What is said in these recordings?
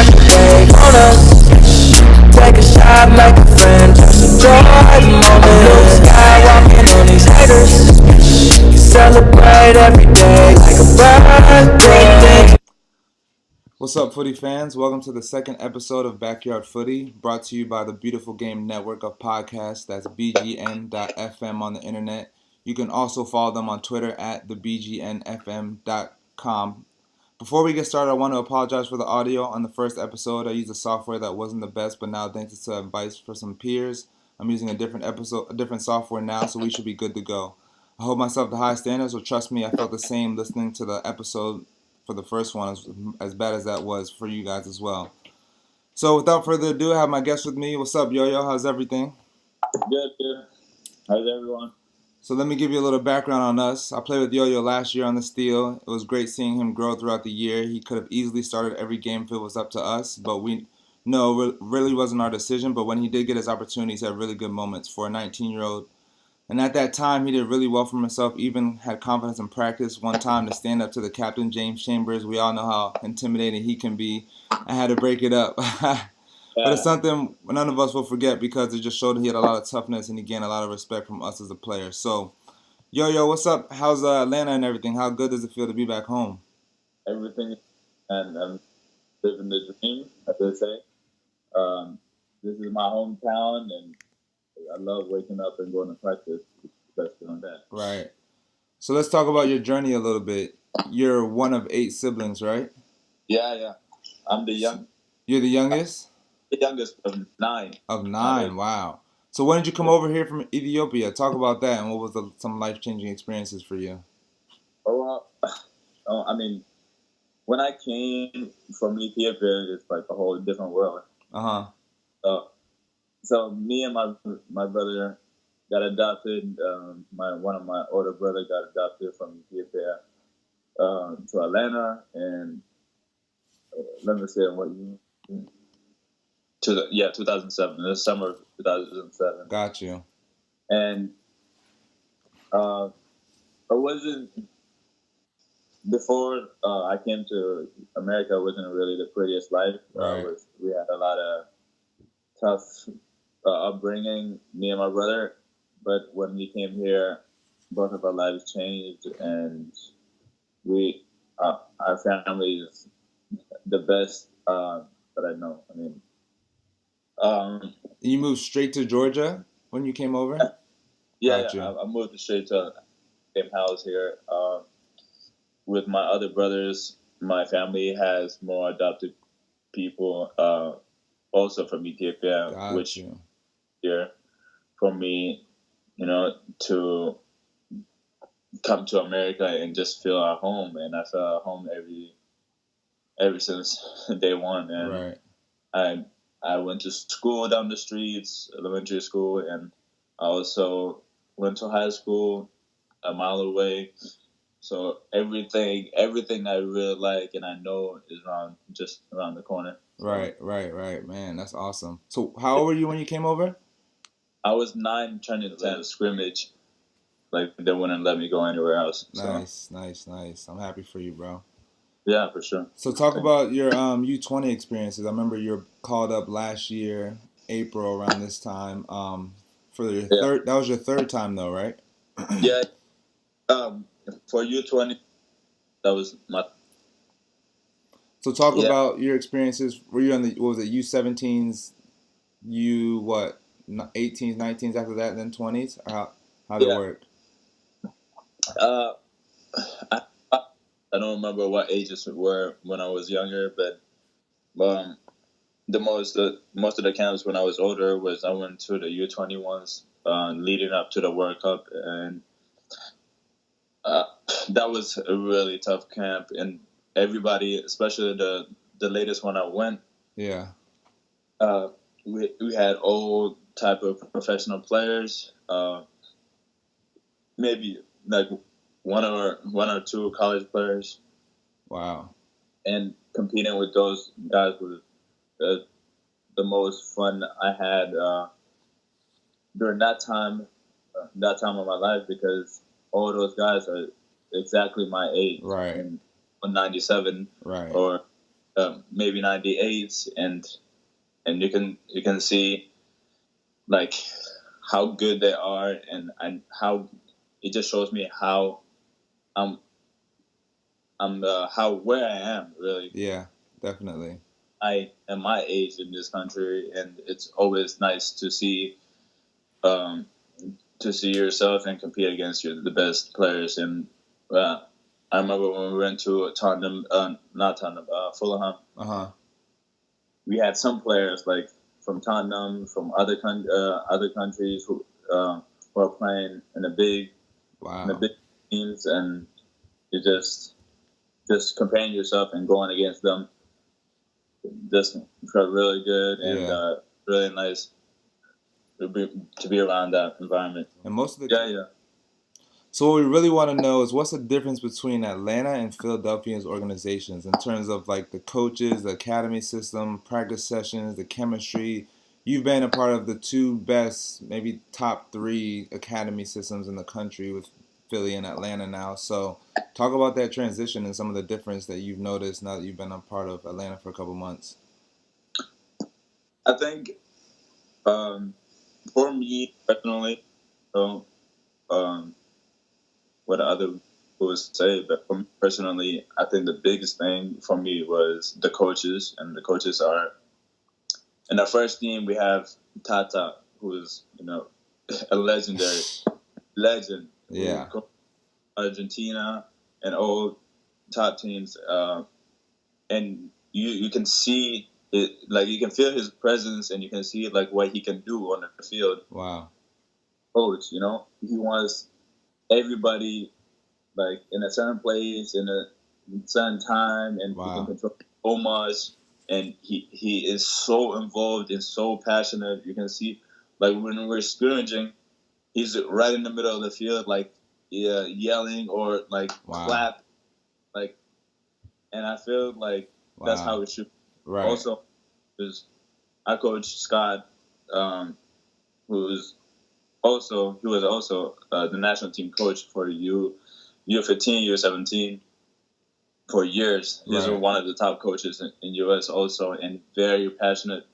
back away on us. Take a shot, make a friend, just enjoy the moment. Blue sky walking on these haters. Celebrate every day like a birthday. What's up, footy fans? Welcome to the second episode of Backyard Footy, brought to you by the Beautiful Game Network of podcasts. That's bgn.fm on the internet. You can also follow them on Twitter at thebgnfm.com. Before we get started, I want to apologize for the audio on the first episode. I used a software that wasn't the best, but now thanks to advice for some peers, I'm using a different software now, so we should be good to go. I hold myself to high standards, so trust me, I felt the same listening to the episode for the first one, as bad as that was for you guys as well. So without further ado, I have my guest with me. What's up, YOYO? How's everything? Good. How's everyone? So let me give you a little background on us. I played with YOYO last year on the Steel. It was great seeing him grow throughout the year. He could have easily started every game if it was up to us, but it really wasn't our decision. But when he did get his opportunities, he had really good moments for a 19-year-old. And at that time, he did really well for himself, even had confidence in practice one time to stand up to the captain, James Chambers. We all know how intimidating he can be. I had to break it up. But it's something none of us will forget because it just showed he had a lot of toughness and he gained a lot of respect from us as a player. So, YOYO, what's up? How's Atlanta and everything? How good does it feel to be back home? Everything, and I'm living the dream, as they say. This is my hometown, and I love waking up and going to practice. It's the best feeling that. Right. So let's talk about your journey a little bit. You're one of 8 siblings, right? Yeah. I'm the You're the youngest? The youngest of 9. Of 9, wow. So when did you come over here from Ethiopia? Talk about that and what was some life-changing experiences for you? I mean, when I came from Ethiopia, it's like a whole different world. So me and my brother got adopted. One of my older brother got adopted from Ethiopia to Atlanta, and let me say what year? 2007. The summer of 2007. Got you. And it wasn't before I came to America. It wasn't really the prettiest life. Right. We had a lot of tough upbringing, me and my brother. But when we came here, both of our lives changed, and our family is the best that I know. I mean. You moved straight to Georgia when you came over? Yeah. I moved straight to the same house here. With my other brothers, my family has more adopted people, also from Ethiopia, which here for me, to come to America and just feel at home, and I felt at home ever since day one, and right. I went to school down the streets, elementary school, and I also went to high school a mile away. So everything I really like and I know is just around the corner. So, Right. Man, that's awesome. So how old were you when you came over? I was 9 turning 10 scrimmage. Like, they wouldn't let me go anywhere else. Nice. I'm happy for you, bro. Yeah, for sure. So talk about your U20 experiences. I remember you were called up last year, April, around this time. For your third, that was your third time though, right? Yeah. For U20, that was my. So talk about your experiences. Were you on the U17s, U18s, 19s after that, and then 20s? How did it work? I don't remember what ages were when I was younger, but most of the camps when I was older I went to the U21s leading up to the World Cup, and that was a really tough camp, and everybody, especially the latest one I went, we had all type of professional players, maybe like one or two college players. Wow. And competing with those guys was the most fun I had during that time of my life, because all those guys are exactly my age. Right. And 97. Right. Or maybe 98s, and you can see like how good they are, and how it just shows me how I'm how where I am really. Yeah, definitely. I am my age in this country, and it's always nice um, to see yourself and compete against the best players. And I remember when we went to Tottenham, not Tottenham, Fulham. We had some players like from Tottenham, from other countries who are playing in the big teams, and you just comparing yourself and going against them. Just felt really good and really nice to be around that environment. And most of the So what we really want to know is what's the difference between Atlanta and Philadelphia's organizations in terms of like the coaches, the academy system, practice sessions, the chemistry. You've been a part of the two best, maybe top 3 academy systems in the country with Philly and Atlanta now. So talk about that transition and some of the difference that you've noticed now that you've been a part of Atlanta for a couple months. I think for me personally, what other people would say, but for me personally, I think the biggest thing for me was the coaches, and the coaches are in our first team. We have Tata, who is a legendary legend. Yeah. Argentina and all top teams, and you can see it, like you can feel his presence, and you can see like what he can do on the field. Wow. Coach, he wants everybody like in a certain place in a certain time, and he can control so much, and he is so involved and so passionate. You can see like when we're scrimmaging, he's right in the middle of the field, like yelling or like clap, like, and I feel like that's how it should. Right. Also, because I coach Scott, who was also the national team coach for U15, U17 for years. He's one of the top coaches in US also, and very passionate,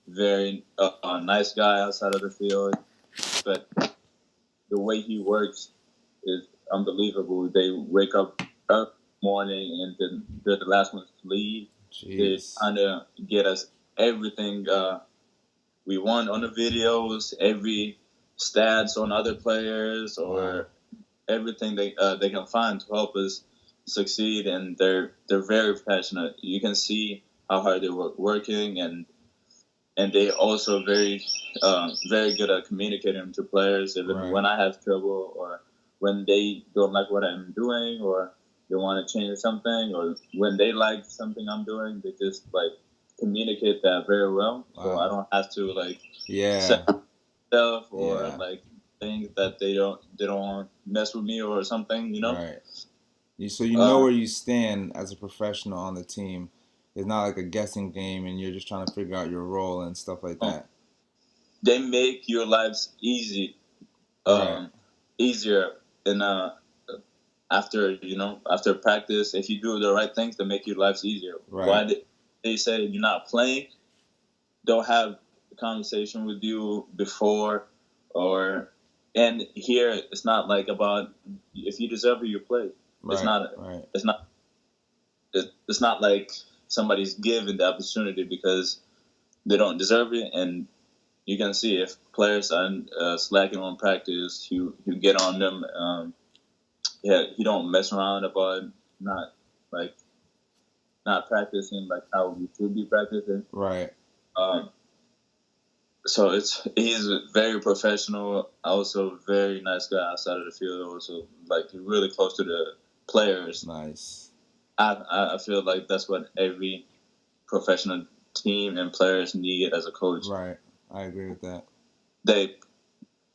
very nice guy outside of the field. But the way he works is unbelievable. They wake up morning, and then they're the last ones to leave. They're trying to get us everything we want on the videos, every stats on other players, or everything they can find to help us succeed. And they're very passionate. You can see how hard they're working, and they also very good at communicating to players. Even when I have trouble, or when they don't like what I'm doing, or they want to change something, or when they like something I'm doing, they just like communicate that very well. So I don't have to like say stuff or like think that they don't mess with me or something, Right. So you know where you stand as a professional on the team. It's not like a guessing game, and you're just trying to figure out your role and stuff like that. They make your lives easier, and after practice, if you do the right things, they make your lives easier. Right. Why they say you're not playing? They'll have a conversation with you before, and here it's not like about if you deserve it, you play. It's not. It's not like somebody's given the opportunity because they don't deserve it. And you can see if players are slacking on practice, you get on them. You don't mess around about not practicing like how we should be practicing. Right. So he's very professional, also very nice guy outside of the field. Also, like really close to the players. Nice. I feel like that's what every professional team and players need as a coach. Right. I agree with that.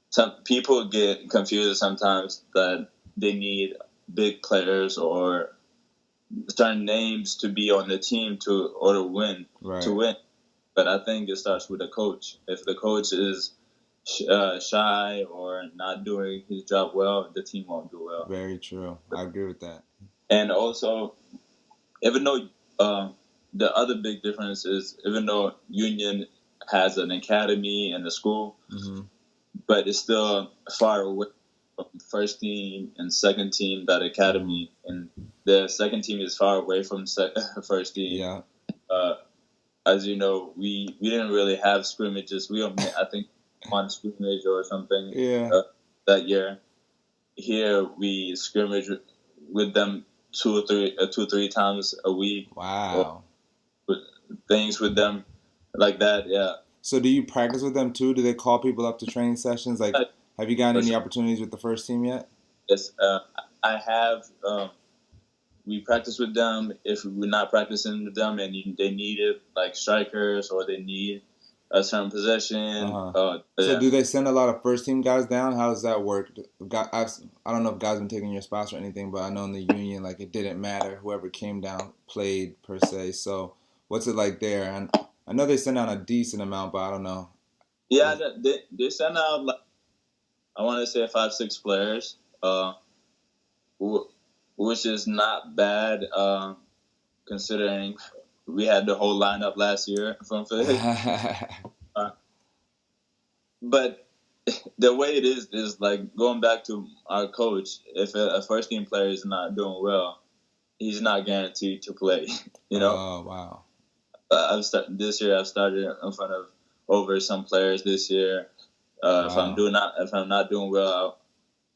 Some people get confused sometimes that they need big players or certain names to be on the team to win. But I think it starts with the coach. If the coach is shy or not doing his job well, the team won't do well. Very true. I agree with that. And also, even though the other big difference is even though Union has an academy and a school, but it's still far away from first team and second team, that academy. And the second team is far away from first team. Yeah. As you know, we didn't really have scrimmages. I think, one scrimmage or something that year. Here, we scrimmage with them two or three times a week. Wow. Things with them like that, yeah. So do you practice with them too? Do they call people up to training sessions? Like, have you gotten any opportunities with the first team yet? Yes, I have. We practice with them. If we're not practicing with them and they need it, like strikers, or they need a certain possession. So do they send a lot of first team guys down? How does that work? I don't know if guys been taking your spots or anything, but I know in the Union, like, it didn't matter. Whoever came down played, per se. So what's it like there? And I know they send out a decent amount, but I don't know. Yeah, they send out, like, I want to say 5-6 players, which is not bad, considering we had the whole lineup last year from Philly. But the way it is like, going back to our coach, if a first team player is not doing well, he's not guaranteed to play. You know? Oh, wow. This year I've started in front of over some players this year. If I'm not doing well,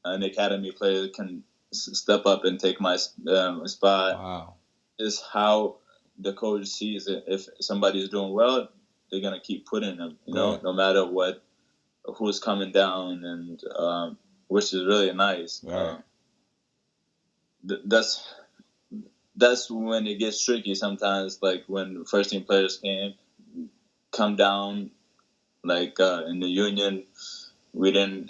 an academy player can step up and take my spot. Wow. Is how the coach sees it. If somebody's doing well, they're gonna keep putting them. You know, no matter who's coming down, and which is really nice. Right. That's when it gets tricky sometimes. Like when first team players come down, like in the Union, we didn't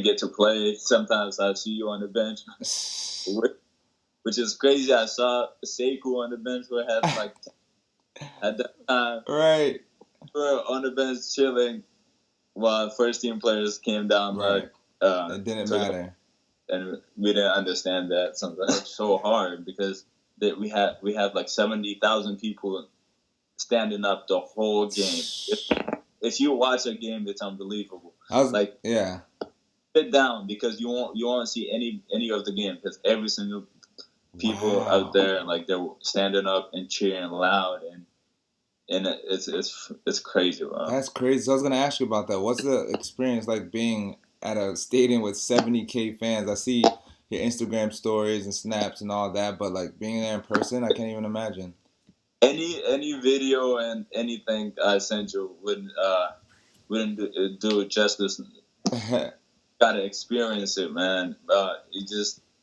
get to play. Sometimes I see you on the bench, which is crazy. I saw Sekou on the bench where had like at that time. Right. We were on the bench chilling while first team players came down. Right. It didn't matter. And we didn't understand that sometimes. It's so hard because we have like 70,000 people standing up the whole game. If you watch a game, it's unbelievable. Sit down because you won't see any of the game because every single people out there, like, they're standing up and cheering loud, and it's crazy, bro. That's crazy. So I was gonna ask you about that. What's the experience like being at a stadium with 70K fans? I see your Instagram stories and snaps and all that, but like being there in person, I can't even imagine. Any video and anything I sent you wouldn't do justice. Gotta experience it, man.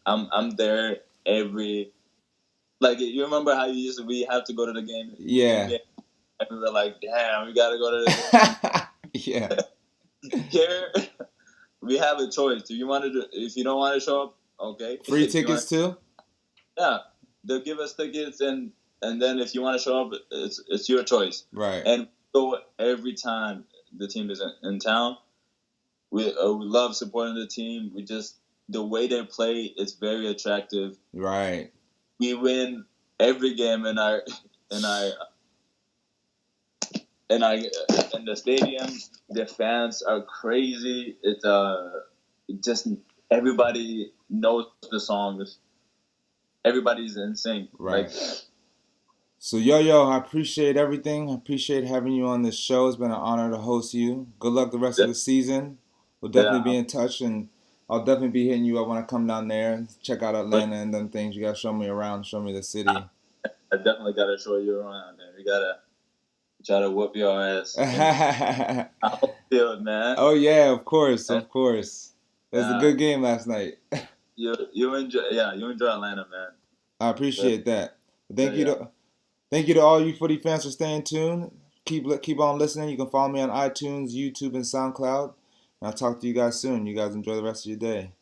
I'm there every, like, you remember how we have to go to the game? Yeah. And we were like, damn, we gotta go to the game. Yeah. Here, we have a choice. If you don't want to show up, okay. Free tickets too? Yeah, they'll give us tickets, and then if you want to show up, it's your choice. Right. And so every time the team is in town, we love supporting the team. The way they play is very attractive. Right. We win every game in the stadium. The fans are crazy. It's just everybody knows the songs. Everybody's in sync. Right. So, YOYO, I appreciate everything. I appreciate having you on this show. It's been an honor to host you. Good luck the rest of the season. We'll definitely be in touch, and I'll definitely be hitting you up when I come down there. Check out Atlanta and them things. You got to show me around, show me the city. I definitely got to show you around there. We got to try to whoop your ass. I feel it, man. Oh, yeah, of course, of course. It was a good game last night. You enjoy Atlanta, man. I appreciate that. Thank you to all you footy fans for staying tuned. Keep on listening. You can follow me on iTunes, YouTube, and SoundCloud. And I'll talk to you guys soon. You guys enjoy the rest of your day.